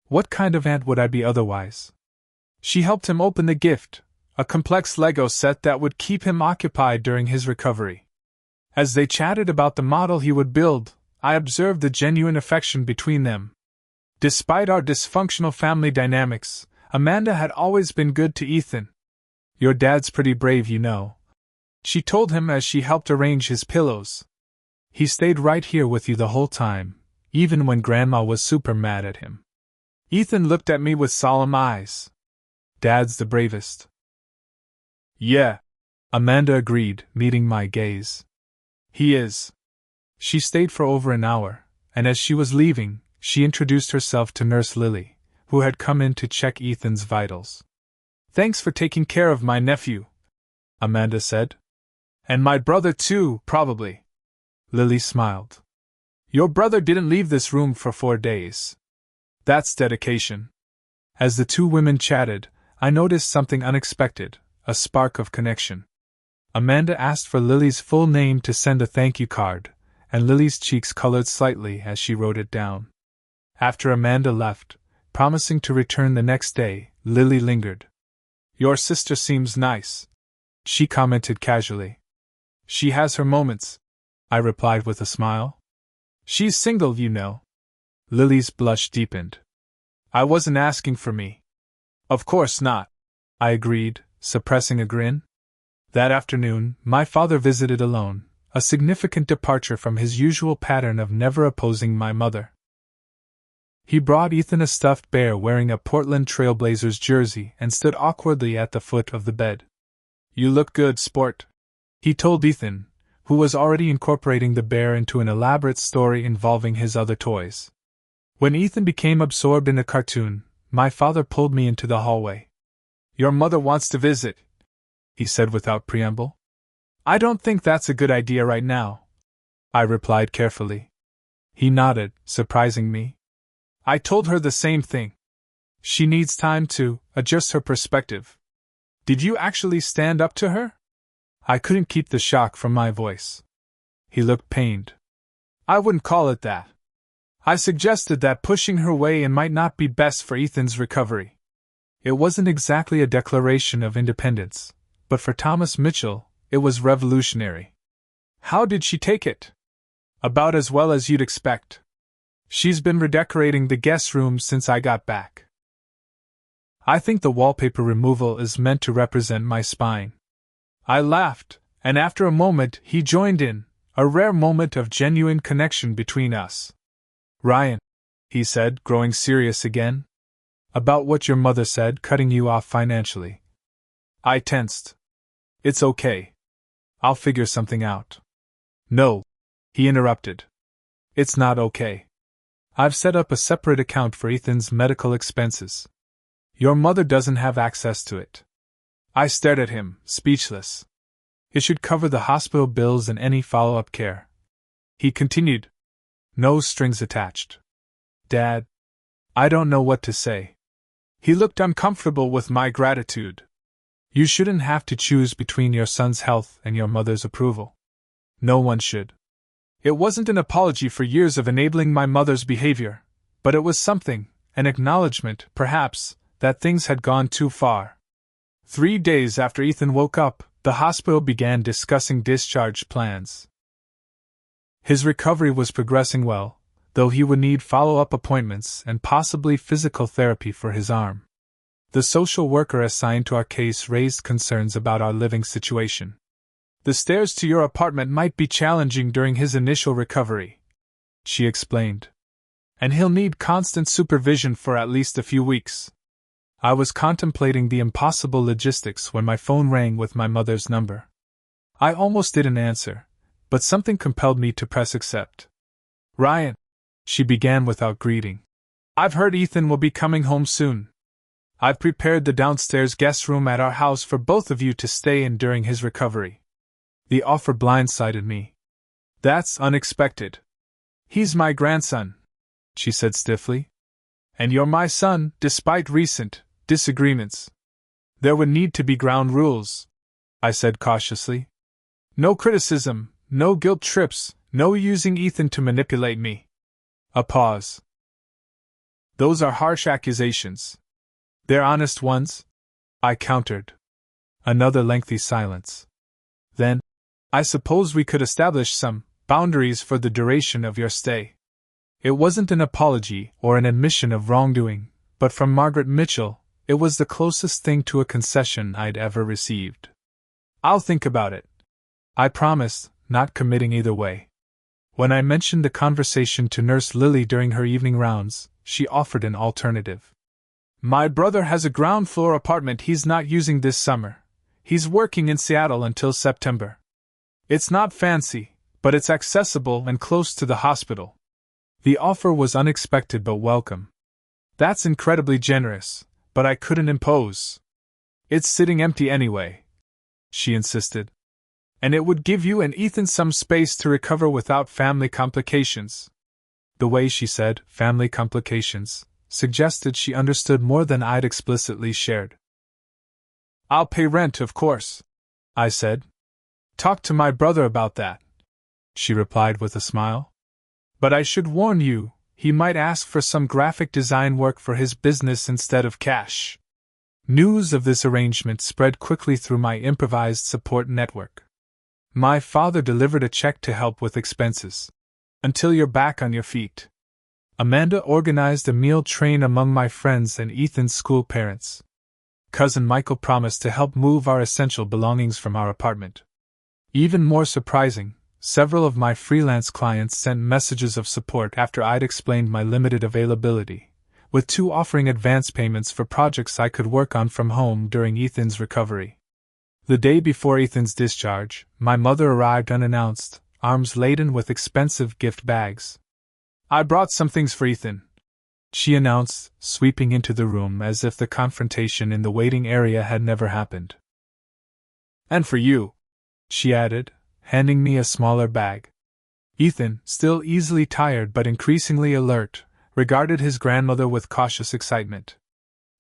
What kind of aunt would I be otherwise?" She helped him open the gift, a complex Lego set that would keep him occupied during his recovery. As they chatted about the model he would build, I observed the genuine affection between them. Despite our dysfunctional family dynamics, Amanda had always been good to Ethan. "Your dad's pretty brave, you know," she told him as she helped arrange his pillows. "He stayed right here with you the whole time, even when Grandma was super mad at him." Ethan looked at me with solemn eyes. "Dad's the bravest." "Yeah," Amanda agreed, meeting my gaze. "He is." She stayed for over an hour, and as she was leaving, she introduced herself to Nurse Lily, who had come in to check Ethan's vitals. "Thanks for taking care of my nephew," Amanda said. "And my brother too, probably." Lily smiled. "Your brother didn't leave this room for 4 days. That's dedication." As the two women chatted, I noticed something unexpected, a spark of connection. Amanda asked for Lily's full name to send a thank you card, and Lily's cheeks colored slightly as she wrote it down. After Amanda left, promising to return the next day, Lily lingered. "Your sister seems nice," she commented casually. "She has her moments," I replied with a smile. "She's single, you know." Lily's blush deepened. "I wasn't asking for me." "Of course not," I agreed, suppressing a grin. That afternoon, my father visited alone, a significant departure from his usual pattern of never opposing my mother. He brought Ethan a stuffed bear wearing a Portland Trail Blazers jersey and stood awkwardly at the foot of the bed. "You look good, sport," he told Ethan, who was already incorporating the bear into an elaborate story involving his other toys. When Ethan became absorbed in the cartoon, my father pulled me into the hallway. "Your mother wants to visit," he said without preamble. "I don't think that's a good idea right now," I replied carefully. He nodded, surprising me. "I told her the same thing. She needs time to adjust her perspective." "Did you actually stand up to her?" I couldn't keep the shock from my voice. He looked pained. "I wouldn't call it that. I suggested that pushing her away and might not be best for Ethan's recovery." It wasn't exactly a declaration of independence, but for Thomas Mitchell, it was revolutionary. "How did she take it?" "About as well as you'd expect. She's been redecorating the guest room since I got back. I think the wallpaper removal is meant to represent my spine." I laughed, and after a moment he joined in, a rare moment of genuine connection between us. "Ryan," he said, growing serious again. "About what your mother said, cutting you off financially." I tensed. "It's okay. I'll figure something out." "No," he interrupted. "It's not okay. I've set up a separate account for Ethan's medical expenses. Your mother doesn't have access to it." I stared at him, speechless. "It should cover the hospital bills and any follow-up care." He continued. "No strings attached." "Dad, I don't know what to say." He looked uncomfortable with my gratitude. "You shouldn't have to choose between your son's health and your mother's approval. No one should." It wasn't an apology for years of enabling my mother's behavior, but it was something, an acknowledgement, perhaps, that things had gone too far. 3 days after Ethan woke up, the hospital began discussing discharge plans. His recovery was progressing well, though he would need follow-up appointments and possibly physical therapy for his arm. The social worker assigned to our case raised concerns about our living situation. "The stairs to your apartment might be challenging during his initial recovery," she explained. "And he'll need constant supervision for at least a few weeks." I was contemplating the impossible logistics when my phone rang with my mother's number. I almost didn't answer, but something compelled me to press accept. "Ryan," she began without greeting. "I've heard Ethan will be coming home soon. I've prepared the downstairs guest room at our house for both of you to stay in during his recovery." The offer blindsided me. "That's unexpected. He's my grandson," she said stiffly. "And you're my son, despite recent disagreements. There would need to be ground rules," I said cautiously. "No criticism, no guilt trips, no using Ethan to manipulate me." A pause. "Those are harsh accusations." "They're honest ones," I countered. Another lengthy silence. Then, "I suppose we could establish some boundaries for the duration of your stay." It wasn't an apology or an admission of wrongdoing, but from Margaret Mitchell, it was the closest thing to a concession I'd ever received. "I'll think about it," I promised, not committing either way. When I mentioned the conversation to Nurse Lily during her evening rounds, she offered an alternative. "My brother has a ground floor apartment he's not using this summer. He's working in Seattle until September. It's not fancy, but it's accessible and close to the hospital." The offer was unexpected but welcome. "That's incredibly generous, but I couldn't impose. It's sitting empty anyway," she insisted. "And it would give you and Ethan some space to recover without family complications." The way she said "family complications" suggested she understood more than I'd explicitly shared. "I'll pay rent, of course," I said. "Talk to my brother about that," she replied with a smile. "But I should warn you, he might ask for some graphic design work for his business instead of cash." News of this arrangement spread quickly through my improvised support network. "My father delivered a check to help with expenses. Until you're back on your feet." Amanda organized a meal train among my friends and Ethan's school parents. Cousin Michael promised to help move our essential belongings from our apartment. Even more surprising, several of my freelance clients sent messages of support after I'd explained my limited availability, with 2 offering advance payments for projects I could work on from home during Ethan's recovery. The day before Ethan's discharge, my mother arrived unannounced, arms laden with expensive gift bags. "I brought some things for Ethan," she announced, sweeping into the room as if the confrontation in the waiting area had never happened. "And for you," she added, handing me a smaller bag. Ethan, still easily tired but increasingly alert, regarded his grandmother with cautious excitement.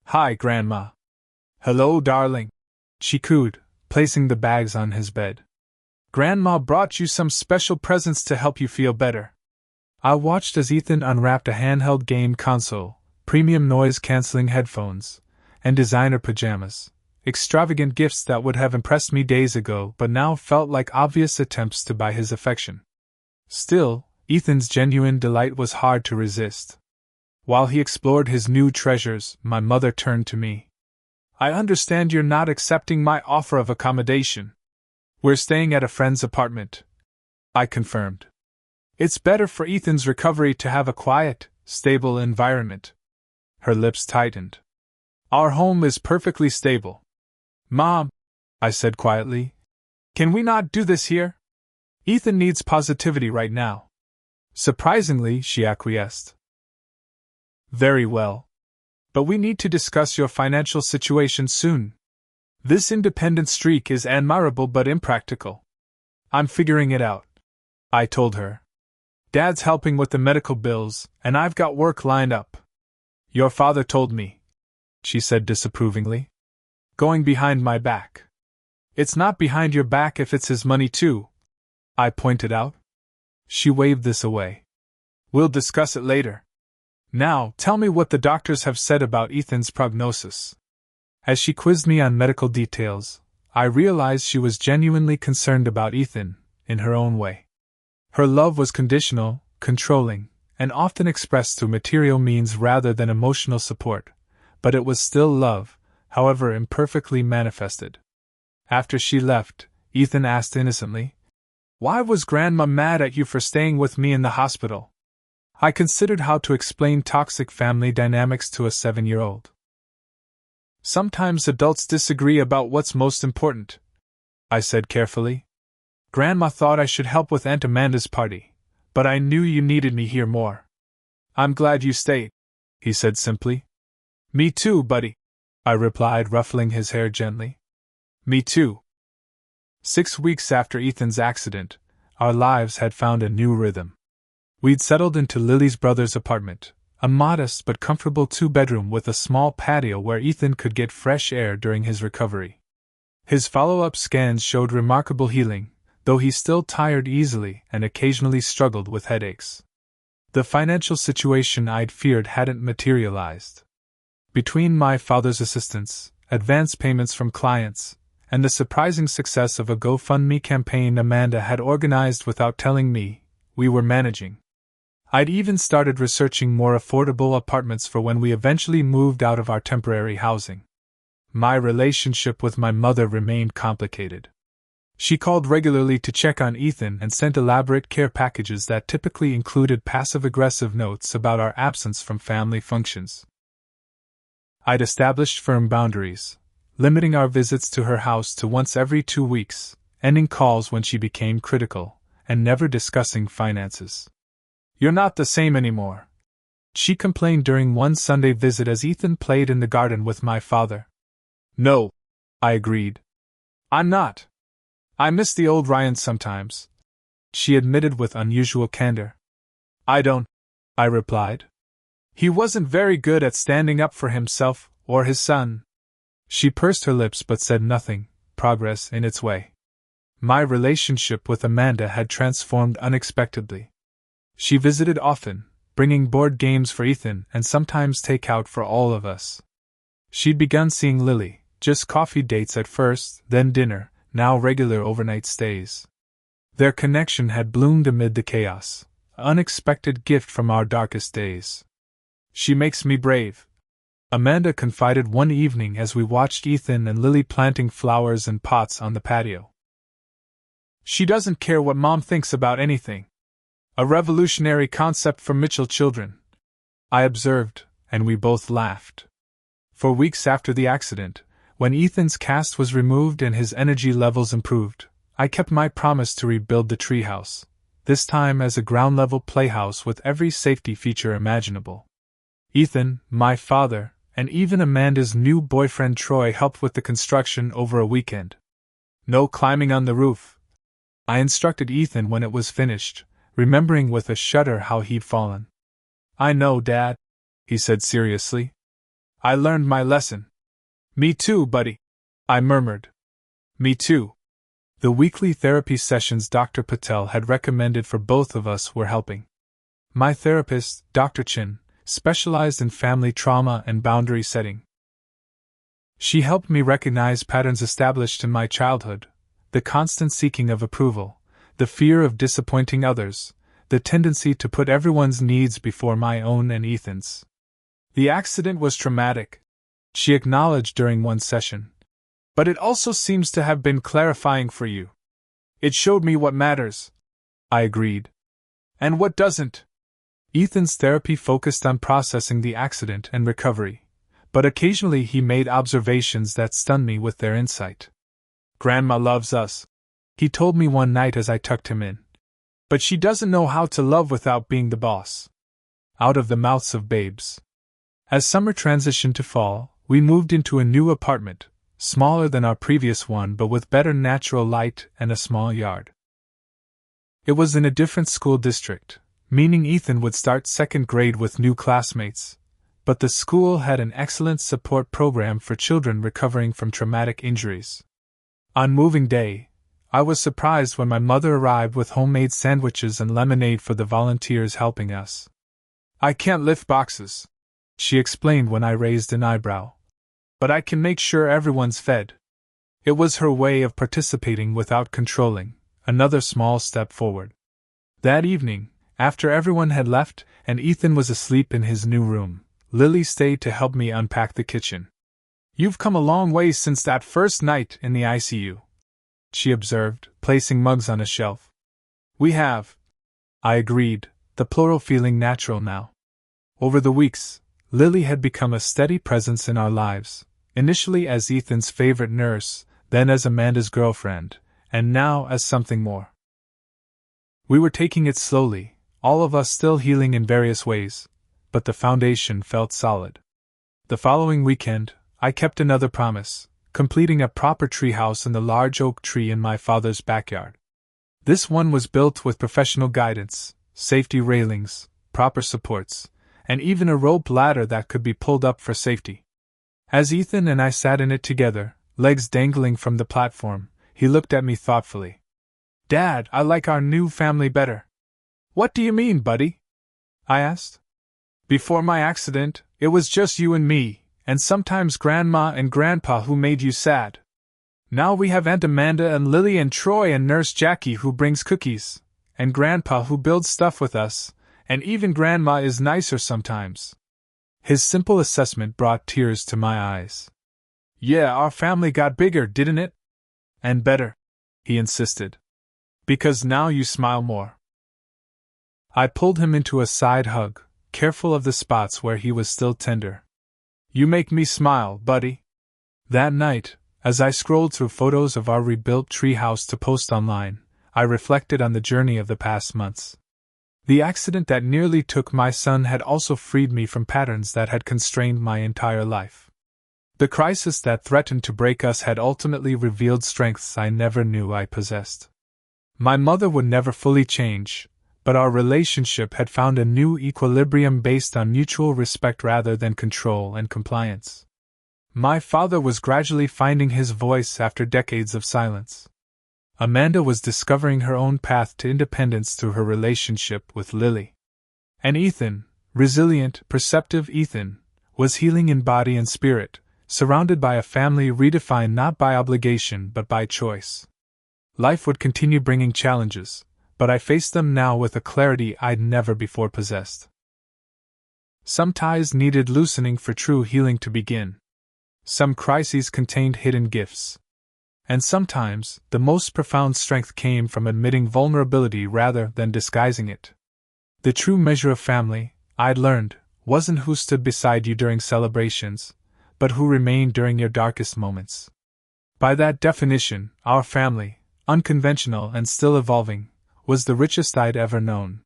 "Hi, Grandma." "Hello, darling," she cooed, placing the bags on his bed. "Grandma brought you some special presents to help you feel better." I watched as Ethan unwrapped a handheld game console, premium noise-canceling headphones, and designer pajamas. Extravagant gifts that would have impressed me days ago but now felt like obvious attempts to buy his affection. Still, Ethan's genuine delight was hard to resist. While he explored his new treasures, my mother turned to me. "I understand you're not accepting my offer of accommodation." "We're staying at a friend's apartment," I confirmed. "It's better for Ethan's recovery to have a quiet, stable environment." Her lips tightened. "Our home is perfectly stable." "Mom," I said quietly, "can we not do this here? Ethan needs positivity right now." Surprisingly, she acquiesced. "Very well. But we need to discuss your financial situation soon. This independent streak is admirable but impractical." "I'm figuring it out," I told her. "Dad's helping with the medical bills, and I've got work lined up." "Your father told me," she said disapprovingly. "Going behind my back." "It's not behind your back if it's his money too," I pointed out. She waved this away. "We'll discuss it later. Now, tell me what the doctors have said about Ethan's prognosis." As she quizzed me on medical details, I realized she was genuinely concerned about Ethan, in her own way. Her love was conditional, controlling, and often expressed through material means rather than emotional support, but it was still love, however imperfectly manifested. After she left, Ethan asked innocently, "Why was Grandma mad at you for staying with me in the hospital?" I considered how to explain toxic family dynamics to a 7-year-old. Sometimes adults disagree about what's most important, I said carefully. Grandma thought I should help with Aunt Amanda's party, but I knew you needed me here more. I'm glad you stayed, he said simply. Me too, buddy, I replied, ruffling his hair gently. Me too. 6 weeks after Ethan's accident, our lives had found a new rhythm. We'd settled into Lily's brother's apartment, a modest but comfortable 2-bedroom with a small patio where Ethan could get fresh air during his recovery. His follow-up scans showed remarkable healing, though he still tired easily and occasionally struggled with headaches. The financial situation I'd feared hadn't materialized. Between my father's assistance, advance payments from clients, and the surprising success of a GoFundMe campaign Amanda had organized without telling me, we were managing. I'd even started researching more affordable apartments for when we eventually moved out of our temporary housing. My relationship with my mother remained complicated. She called regularly to check on Ethan and sent elaborate care packages that typically included passive-aggressive notes about our absence from family functions. I'd established firm boundaries, limiting our visits to her house to once every 2 weeks, ending calls when she became critical, and never discussing finances. You're not the same anymore, she complained during one Sunday visit as Ethan played in the garden with my father. No, I agreed. I'm not. I miss the old Ryan sometimes, she admitted with unusual candor. I don't, I replied. He wasn't very good at standing up for himself or his son. She pursed her lips but said nothing, progress in its way. My relationship with Amanda had transformed unexpectedly. She visited often, bringing board games for Ethan and sometimes takeout for all of us. She'd begun seeing Lily, just coffee dates at first, then dinner, now regular overnight stays. Their connection had bloomed amid the chaos, an unexpected gift from our darkest days. She makes me brave, Amanda confided one evening as we watched Ethan and Lily planting flowers in pots on the patio. She doesn't care what Mom thinks about anything. A revolutionary concept for Mitchell children, I observed, and we both laughed. For weeks after the accident, when Ethan's cast was removed and his energy levels improved, I kept my promise to rebuild the treehouse, this time as a ground-level playhouse with every safety feature imaginable. Ethan, my father, and even Amanda's new boyfriend Troy helped with the construction over a weekend. No climbing on the roof, I instructed Ethan when it was finished, remembering with a shudder how he'd fallen. I know, Dad, he said seriously. I learned my lesson. Me too, buddy, I murmured. Me too. The weekly therapy sessions Dr. Patel had recommended for both of us were helping. My therapist, Dr. Chin, specialized in family trauma and boundary setting. She helped me recognize patterns established in my childhood, the constant seeking of approval, the fear of disappointing others, the tendency to put everyone's needs before my own and Ethan's. The accident was traumatic, she acknowledged during one session. But it also seems to have been clarifying for you. It showed me what matters, I agreed. And what doesn't. Ethan's therapy focused on processing the accident and recovery, but occasionally he made observations that stunned me with their insight. Grandma loves us, he told me one night as I tucked him in. But she doesn't know how to love without being the boss. Out of the mouths of babes. As summer transitioned to fall, we moved into a new apartment, smaller than our previous one but with better natural light and a small yard. It was in a different school district, meaning Ethan would start second grade with new classmates, but the school had an excellent support program for children recovering from traumatic injuries. On moving day, I was surprised when my mother arrived with homemade sandwiches and lemonade for the volunteers helping us. I can't lift boxes, she explained when I raised an eyebrow. But I can make sure everyone's fed. It was her way of participating without controlling, another small step forward. That evening, after everyone had left and Ethan was asleep in his new room, Lily stayed to help me unpack the kitchen. You've come a long way since that first night in the ICU, she observed, placing mugs on a shelf. We have, I agreed, the plural feeling natural now. Over the weeks, Lily had become a steady presence in our lives, Initially as Ethan's favorite nurse, then as Amanda's girlfriend, and now as something more. We were taking it slowly, all of us still healing in various ways, but the foundation felt solid. The following weekend, I kept another promise, completing a proper treehouse in the large oak tree in my father's backyard. This one was built with professional guidance, safety railings, proper supports, and even a rope ladder that could be pulled up for safety. As Ethan and I sat in it together, legs dangling from the platform, he looked at me thoughtfully. "Dad, I like our new family better." "What do you mean, buddy?" I asked. "Before my accident, it was just you and me, and sometimes Grandma and Grandpa who made you sad. Now we have Aunt Amanda and Lily and Troy and Nurse Jackie who brings cookies, and Grandpa who builds stuff with us, and even Grandma is nicer sometimes." His simple assessment brought tears to my eyes. "Yeah, our family got bigger, didn't it? And better," he insisted. "Because now you smile more." I pulled him into a side hug, careful of the spots where he was still tender. "You make me smile, buddy." That night, as I scrolled through photos of our rebuilt treehouse to post online, I reflected on the journey of the past months. The accident that nearly took my son had also freed me from patterns that had constrained my entire life. The crisis that threatened to break us had ultimately revealed strengths I never knew I possessed. My mother would never fully change, but our relationship had found a new equilibrium based on mutual respect rather than control and compliance. My father was gradually finding his voice after decades of silence. Amanda was discovering her own path to independence through her relationship with Lily. And Ethan, resilient, perceptive Ethan, was healing in body and spirit, surrounded by a family redefined not by obligation but by choice. Life would continue bringing challenges, but I faced them now with a clarity I'd never before possessed. Some ties needed loosening for true healing to begin. Some crises contained hidden gifts. And sometimes, the most profound strength came from admitting vulnerability rather than disguising it. The true measure of family, I'd learned, wasn't who stood beside you during celebrations, but who remained during your darkest moments. By that definition, our family, unconventional and still evolving, was the richest I'd ever known.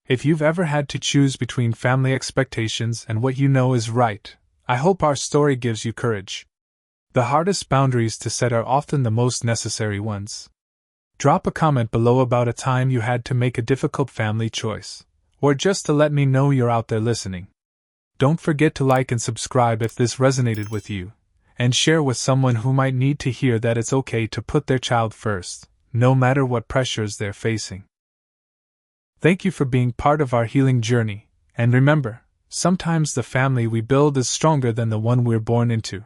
If you've ever had to choose between family expectations and what you know is right, I hope our story gives you courage. The hardest boundaries to set are often the most necessary ones. Drop a comment below about a time you had to make a difficult family choice, or just to let me know you're out there listening. Don't forget to like and subscribe if this resonated with you, and share with someone who might need to hear that it's okay to put their child first, no matter what pressures they're facing. Thank you for being part of our healing journey, and remember, sometimes the family we build is stronger than the one we're born into.